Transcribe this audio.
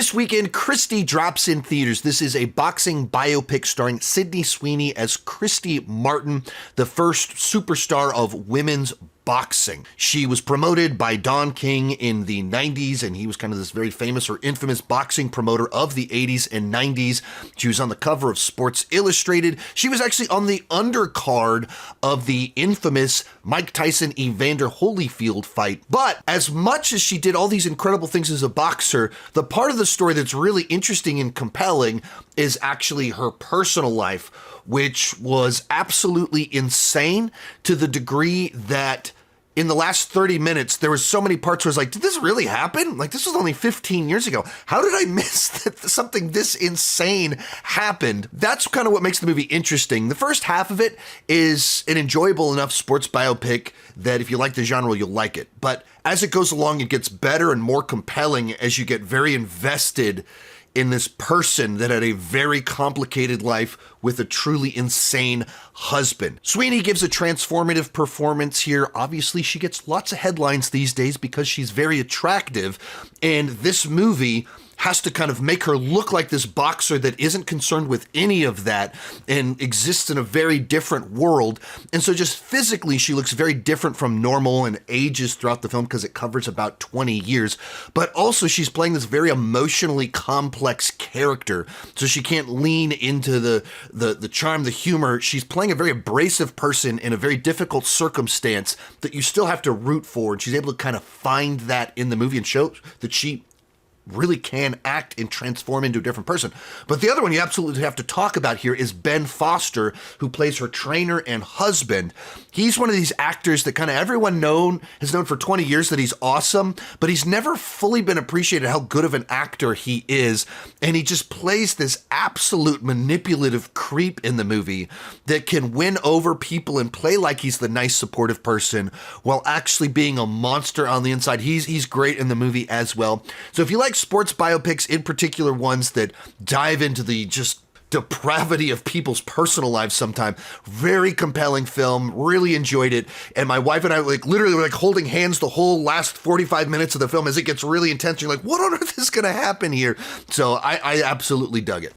This weekend, Christy drops in theaters. This is a boxing biopic starring Sydney Sweeney as Christy Martin, the first superstar of women's boxing. She was promoted by Don King in the 90s, and he was kind of this very famous or infamous boxing promoter of the 80s and 90s. She was on the cover of Sports Illustrated. She was actually on the undercard of the infamous Mike Tyson-Evander Holyfield fight. But as much as she did all these incredible things as a boxer, the part of the story that's really interesting and compelling is actually her personal life, which was absolutely insane to the degree that in the last 30 minutes, there was so many parts where I was like, did this really happen? Like, this was only 15 years ago. How did I miss that something this insane happened? That's kind of what makes the movie interesting. The first half of it is an enjoyable enough sports biopic that if you like the genre, you'll like it. But as it goes along, it gets better and more compelling as you get very invested in this person that had a very complicated life with a truly insane husband. Sweeney gives a transformative performance here. Obviously, she gets lots of headlines these days because she's very attractive, and this movie has to kind of make her look like this boxer that isn't concerned with any of that and exists in a very different world. And so just physically, she looks very different from normal and ages throughout the film because it covers about 20 years. But also she's playing this very emotionally complex character. So she can't lean into the charm, the humor. She's playing a very abrasive person in a very difficult circumstance that you still have to root for. And she's able to kind of find that in the movie and show that she really can act and transform into a different person. But the other one you absolutely have to talk about here is Ben Foster, who plays her trainer and husband. He's one of these actors that kind of everyone has known for 20 years that he's awesome, but he's never fully been appreciated how good of an actor he is. And he just plays this absolute manipulative creep in the movie that can win over people and play like he's the nice, supportive person while actually being a monster on the inside. He's great in the movie as well. So if you like sports biopics, in particular ones that dive into the just depravity of people's personal lives sometime, very compelling film, really enjoyed it. And my wife and I literally were holding hands the whole last 45 minutes of the film as it gets really intense. You're like, what on earth is going to happen here? So I absolutely dug it.